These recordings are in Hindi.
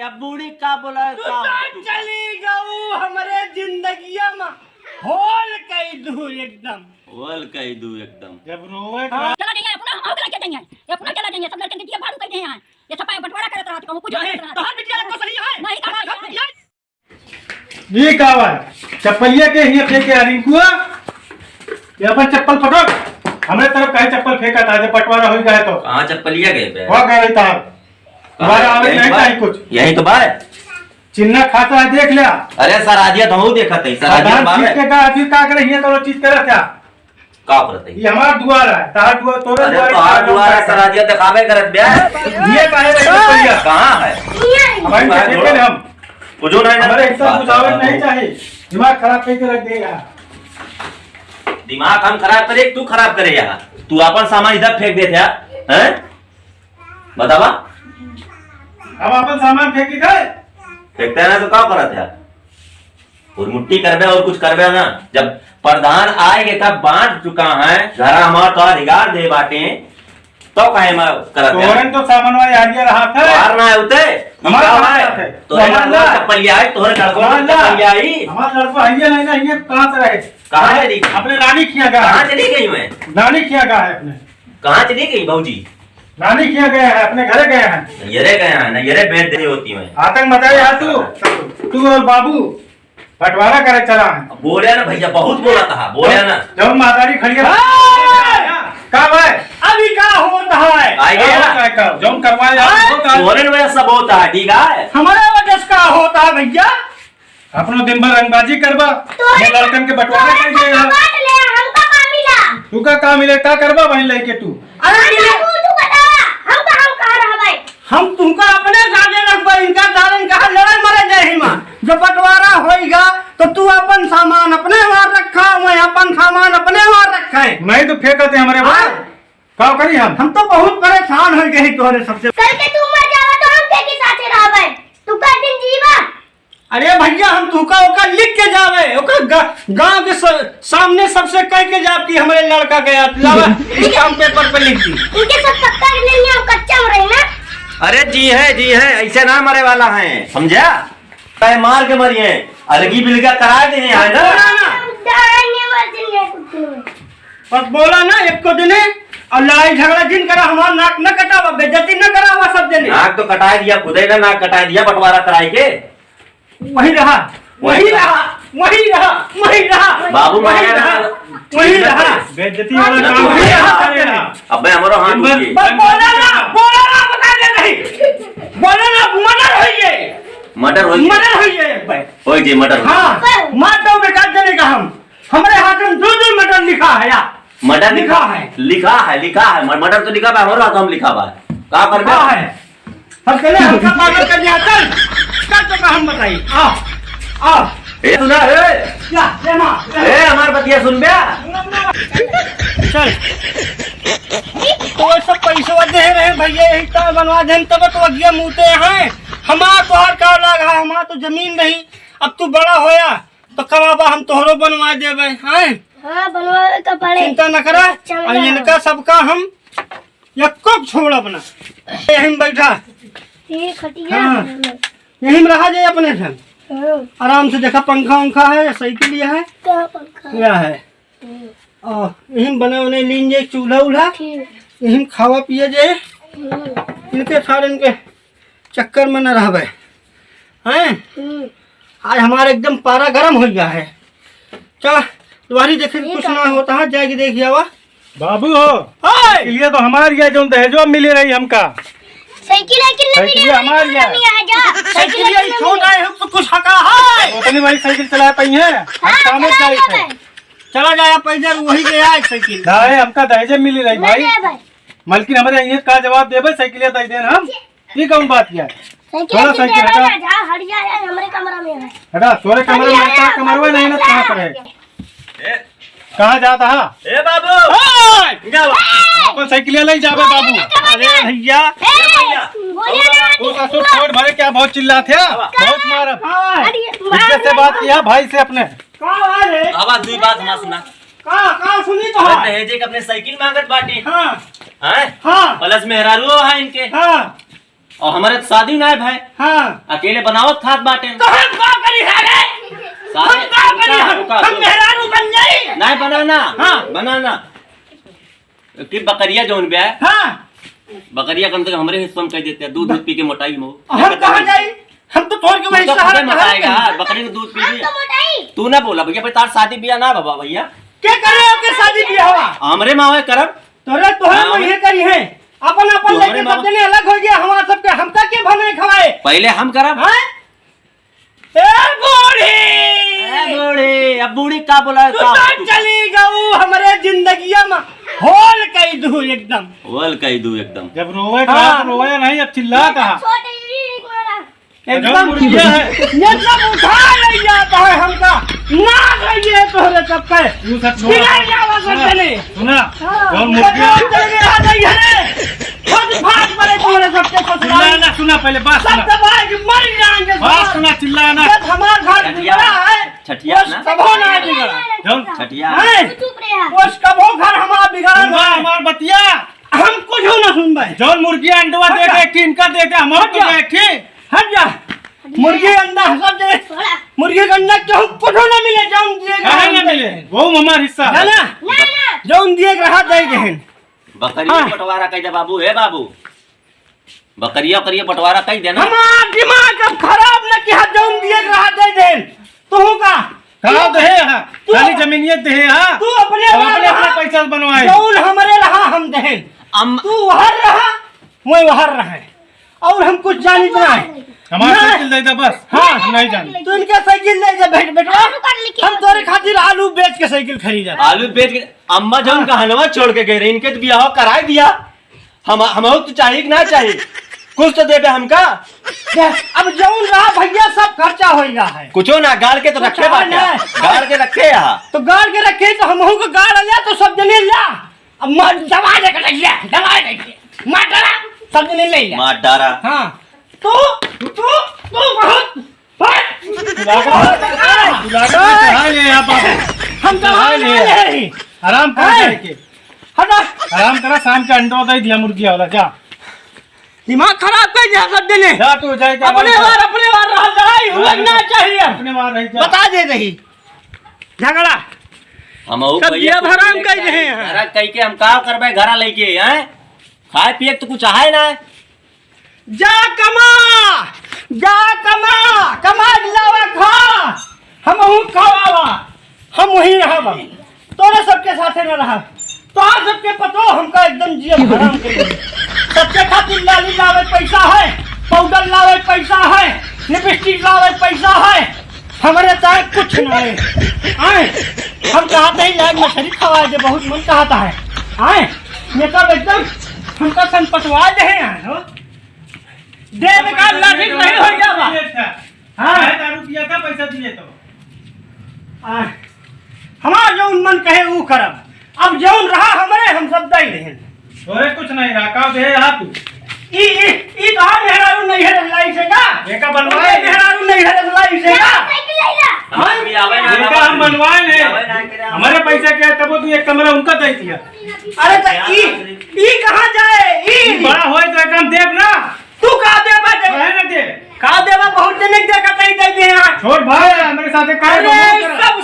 अब बूढ़ी का बोला तू तो चली गऊ हमारे जिंदगिया में होल कई दू एकदम बोल कह दू एकदम जब रोवे चला जाइए अपना हम चला जाएंगे ये अपना चला जाएंगे सब लड़के के दिया भाड़ू कहते हैं ये सफाई बंटवारा करत रहा तो कुछ नहीं रहा तोहर बिटिया तो सही है नहीं कहा ये का बा चप्पलिया के ही फेंक के रिंकुआ ये अपन चप्पल पटक हमरे तरफ काहे चप्पल फेंका था जब बंटवारा हो गया तो कहाँ चप्पलिया गए पे हो गए तार तुम्हारा आवे नहीं चाहिए कुछ यही तो बात चिन्ना खाता है देख लिया अरे सर आदिया तो हूँ देखा था सर आदिया बात है का फिर का करे ये तो चीज करे क्या का करत है ये हमारा द्वार है तार द्वार तोरे अरे तो हाथ दुआरा सर आदिया दिखावे करत बे ये काहे रही चप्पलिया कहाँ है हमारी फेंके हम कुछ नहीं हमारे एक साथ बुझावे नहीं चाहिए दिमाग खराब करके रख देगा दिमाग हम खराब करे तू खराब करे यहाँ तू अपन सामान इधर फेंक देते हैं बतावा अब अपन सामान फेंकी गए फेंकते हैं ना तो क्या करत है और मुट्ठी करबे और कुछ करबे ना जब प्रधान आएगे तब बांट चुका है घर हमारा तो अधिकार दे बाटे तो काहे में करत है तोरन तो सामानवा यारिया रहा था बाहर ना है उते हमारा है तोरे लड़का चप्पलिया आई तोरे लड़को चप्पलिया आई हमारा लड़का हइया नहीं ना ये कहां से रहे कहां चली अपने रानी खिया गया कहां चली गई मैं रानी खिया गया है अपने कहां चली गई बहूजी रानी खिया गया है अपने घरे गए हैं येरे गए हैं ना येरे बैठ दे होती मैं आतंक मचाया तू और बाबू बंटवारा करे चला है बोले ना भैया बहुत बोला था बोले ना जब मातारी खड़ी है का भाई अभी का होता है आई गया जब करवाया बोले में सब होता है ठीक है हमारा वजह से का होता है भैया अपनो दिन भर रंगबाजी करबा ये लड़कन के बंटवारा कर देगा तू का काम मिले का करबा वहीं लेके तू हम तुमको अपने साथे रखबा इनका कारण कहा लड़ाई मरे जाए मां जब बंटवारा होएगा तो तू अपन सामान अपने वहां रखा मैं अपन सामान अपने वहां रखा है नहीं तो फेंकते हमारे भाई का करी हम तो बहुत परेशान हो गए तोरे सबसे करके तू मर जावा तो हम के साथे रहबे तू का दिन जीवा अरे भैया हम तुका ओका लिख के जावे ओका गांव के सामने सबसे कह के जाब कि हमारे लड़का गया लावा इस काम पेपर पे लिख दी इनके सब पक्का नहीं है कच्चा हो रहे ना अरे जी है ऐसे ना मरे वाला है समझा चाहे मार के मरिए अलगी बिलगा करा देने है ना बस बोला ना एक को दिने और लड़ाई झगड़ा जिन करा हमारा नाक न कटावा बेइज्जती न करावा सब देने नाक तो कटा दिया खुदे का नाक कटा दिया बंटवारा कराई के वही रहा बाबू वही रहा बेइज्जती वाला ना काम तू है है। अब मैं हमारा हाथ उठिए। बस बोला ना बता दे नहीं बोला ना मर्डर मटर होइए होई जी मटर हाँ मार दो बेटा देने का हम हमारे हाथ में दो मटर लिखा है यार मटर लिखा है मटर तो लिखा है हमारे हाथ हम लिखा हुआ है का कर क्या है हम चले हमका पागल कर दिया चल तो हम बताइए आओ ए सुना ए ले मां हमार बतिया सुन बे चल तो सब पैसा दे रहे भैया यही तो बनवा दे तब तो अगिया मुते हैं हमार तोहर का लगा हमार तो जमीन नहीं अब तू बड़ा होया तो कमाबा हम तोहरो बनवा देबे हैं हां बनवा का पड़े चिंता न करा और इनका सबका हम एको छोड़ब ना यहीं बैठा ये खटिया यहीं रहा जाए अपने से आराम से देखा पंखा है साइकिल यह है क्या पंखा क्या है और यहीं बने उन्हें लीन जाए चूल्हा यहीं खावा पिए जाए इनके सारे इनके चक्कर में न रहबे हैं आज हमारे एकदम पारा गर्म हो गया है चल तुम्हारी देखे कुछ ना होता है जाएगी देखिए आवा बाबू हो ये तो हमारी है जो दहेजो मिली रही हमका साइकिल हमारी है साइकिल ये छोड़ आए हम तो कुछ हका है उतनी बड़ी साइकिल चला पाई है हम काम जाए थे चला जाया पैदल वही गया है साइकिल दाए हमका दहेज मिली रही भाई मलकिन हमारे ये का जवाब देबे साइकिल दे देन हम ये कौन बात किया थोड़ा साइकिल हटा हट जा हमारे कमरा में है हटा तोरे कमरे में का कमरवा नहीं ना कहां पर है कहां जाता है ए बाबू अपन साइकिल ले जाबे बाबू अरे भैया तू ससुर छोड़ भरे क्या बहुत चिल्लाते हैं बहुत मार इज्जत से बात किया भाई से अपने आवाज दुई बात ना सुना का सुनी तो है दहेजे के अपने साइकिल मांगत बाटी हां हैं हां प्लस मेहरारू है इनके हां और हमारे तो शादी ना है भाई, हाँ अकेले बनावत खात बाटे। तो हम का करी सारे, हम का करी, हम मेहरारू बन जाई। नहीं बनाना, हाँ। बनाना कि बकरिया जौन ब्याह, हाँ बकरिया कम से कम हमारे हिस्से में कह देते हैं, दूध दूध पी के मोटाई में हम कहाँ जाई, हम तो तोड़ के वही तो सहारा खुदे मोटाएगा, बकरी का दूध पी हम लिया। तो मोटाई। तू ना बोला भैया, भाई तार शादी बिया ना बाबा भैया, क्या करे हो के शादी भी हवा हमरे मावे करब। तोरे तोहरे हाँ, वही करी है, अपन अपन तुम्हारे लेके मामा- सब जने अलग हो गया, हमारा सबके हमका के भने खवाए। पहले हम करब। हैं ए बूढ़ी, ए बूढ़ी, अब बूढ़ी का बोला तू तो चली गऊ हमारे जिंदगिया में होल कई दू एकदम। बोल कह दू एकदम। जब रोवे हाँ। कहा तो रोया नहीं, अब चिल्ला कहा। छोटे ही मारा। एकदम मुर्गिया है। एकदम उठा ले जाता है हमका, ना रहिए तोहरे सबके तू सच बिगड़ जावा सब जने। सुना, हाँ, जौन मुर्गिया चल के आ जाइए रे, खुद भाग पड़े तोहरे सबके चिल्ला ससुराल, ना, सुना पहले बात सब सुना, दबाए के मर जाएंगे। बात सुना, चिल्ला ना। जब हमारा घर बिगड़ा है, छठिया उस ना? कभो ना बिगड़ा जौन छठिया है, तू चुप रहा। उस कभो घर हमारा बिगड़ा सुनबा है। हमार बतिया, हम कुछ ना सुनबे, जौन मुर्गिया अंडवा दे के एक इनका दे के हमारे को दे के। हट जा। मुर्गी अंडा सब दे, थोड़ा। मुर्गी का अंडा क्यों कुछ ना मिले, जौन दिए काहे ना मिले, वो हमार हिस्सा है। ना ना ना। जौन दिए रहा दे गहन। बकरिया हाँ। बंटवारा कह दे बाबू, हे बाबू, बकरिया करिए बंटवारा कह देना। हमारा दिमाग अब खराब न किया, जौन दिए रहा दे दे। तू का कहा दे हा, खाली जमीनियत दे हा, तू अपने अब वहाँ अपने अपने रहा, पैसा बनवाए। जौन हमरे रहा हम देन, तू वहाँ रहा मैं वहाँ रहे, और हम कुछ जानी ना है। हमारे नहीं। साइकिल दे दे बस। हाँ। हम नहीं जानते। तू इनके साइकिल ले जा भेट बेटवा, आलू काट लेके हम तोरे खातिर आलू बेच के साइकिल खरीदा। आलू बेच के अम्मा जौन कहनवा छोड़ के गए रहे, इनके तो बियाह करा दिया। हम तो चाहिए कि ना चाहिए, कुछ तो देबे हमका। अब जौन रहा भैया सब खर्चा हो गया है, कुछो ना, गाड़ के तो रखे बाटे, नहीं। गाड़ के रखे यहाँ। तो गाड़ के रखे तो हमहू को गाड़ लिया तो सब जने ला, अब दबा दे के लिया, दबा दे के मार डाला, सब जने ले लिया। मार डारा। हाँ तू बहुत कहा ले यहाँ बाबू, हम दबा कहा ले ले, रही। आराम कर है। जाके, हटा, आराम करा, शाम के अंडो दे दिया मुर्गिया वाला। जा दिमाग खराब कर दिया सब जने। जा तू जाएगा अपने बार रहा, लड़ाई लगना चाहिए, अपने बार रह जा। बता दे रही झगड़ा हम सब ये भराम कह रहे हैं। घर कह के हम का करबे, घरा लेके हैं खाए पिए तो कुछ है ना। जा कमा कमा लावा खा, हम खावा, हम वही रहा, तोरे सबके साथे न रहा, तो सबके पतो हमका एकदम जिया हराम कर दिया। सबके खातिर लाली लावे पैसा है, पाउडर लावे पैसा है, लिपस्टिक लावे पैसा है, हमारे चाहे कुछ ना है। आए हम कहते ही लाग मछली खवा दे, बहुत मन कहता है। आए ये सब एकदम हमका संपटवा दे हैं, हो देव का लाठी नहीं हो जावा। हाँ। दारू पिया था, पैसा दिए तो आए, हमारा जौन मन कहे वो करब, अब जौन रहा हमारे हम सब दई रहे। तोरे कुछ नहीं रहा, का दे हा तू। ई कहा मेहरारू नहीं है लाई से का, एका बनवाए, मेहरारू नहीं है लाई से का। साइकिल ले ला। हम भी आवे ना, एका हम बनवाए आवे ना नहीं, करे, हमारे पैसा क्या है, तब तू एक कमरा उनका दे दिया। अरे तो ई कहाँ जाए, ई बड़ा होए तो एक हम देव ना, तू का देबा दे, काहे ना दे। का देबा बहुत जने देखा तई दे दे यहाँ। छोड़ भाई, हमारे साथ अरे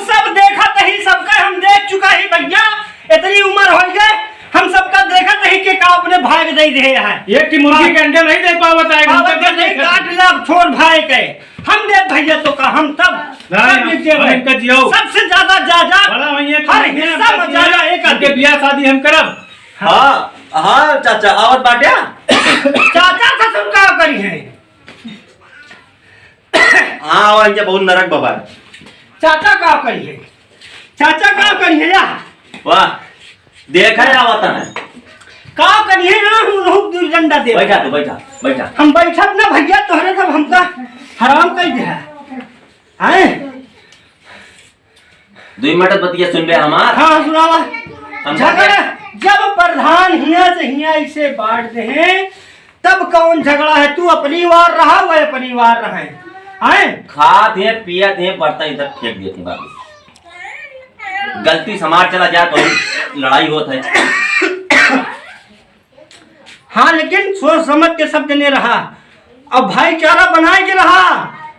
सब देखा ही, सबका हम देख चुका ही भैया, इतनी उम्र हो गए हम सबका देखा नहीं कि का अपने भाग दे रहे हैं। एक की मुर्गी के अंडे नहीं दे पावत है, उनका पावत नहीं काट ले, अब छोड़ भाई के हम दे भैया तो का हम तब नहीं, सब हम इनका जियो। सबसे ज्यादा जा बड़ा वही है, हर हिस्सा में ज्यादा एक के बियाह शादी हम करब। हाँ हाँ चाचा आवत बाटे। चाचा ससुर का करी है। हाँ आवा, इनके बहुत नरक बाबा है। चाचा का करी है, चाचा का करी है या वाह, देखा है आवत है। का करी है ना, हम लोग दूर डंडा दे बैठा तू, बैठा बैठा। हम बैठब ना भैया, तोहरे तब हमका हराम कर दे है। 2 मिनट बतिया सुन बे हमार। हाँ सुनावा। हम झगड़ा जब प्रधान हिया से हिया इसे बांट दे हैं, तब कौन झगड़ा है। तू अपनी वार रहा, वह अपनी वार रहे हैं। खात है पियत है, बर्तन इधर फेंक देते बाबू। गलती समाज चला जाए तो लड़ाई होत है। हाँ लेकिन सोच समझ के सब जने रहा, अब भाईचारा बनाए के रहा,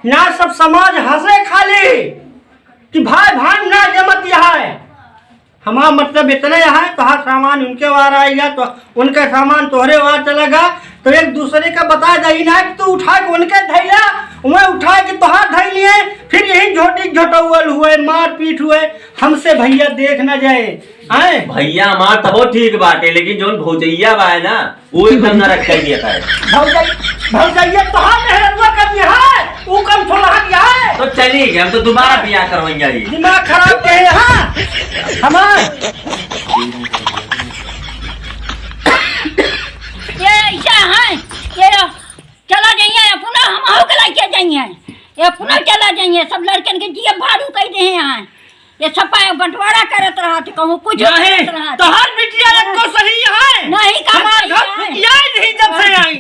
यहाँ सब समाज हंसे खाली कि भाई भाई ना जमत यहाँ है। हमारा मतलब इतना यहाँ है, तोहार सामान उनके वार आएगा तो उनका सामान तोहरे वार चलेगा, तो एक दूसरे का बता जाई ना कि तू उठा के उनके धैला, मैं उठा के तोहार धै लिए, फिर यही झोटी झोटौल हुए, मार पीट हुए। हमसे भैया देख न जाए आए। भैया हमार तबो ठीक बाटे, लेकिन जो भौजैया बा है ना वो एकदम नरक कर दिया था। भौजैया तोहार मेहरवा कर दिया है, वो कम थोड़ा दिया है। तो चलिए हम तो दोबारा ब्याह करवाएंगे। ये दिमाग खराब के यहाँ हमार ये ऐसा है, ये चला जाइए पुनः हम आओ कला के जाइए, ये पुनः चला जाइए। सब लड़कन के जिये भाड़ू कह दे हैं, ये छपा बंटवारा करत रहा तो कहूँ कुछ नहीं, तोहार बिटिया को सही है नहीं, का नहीं जब से आई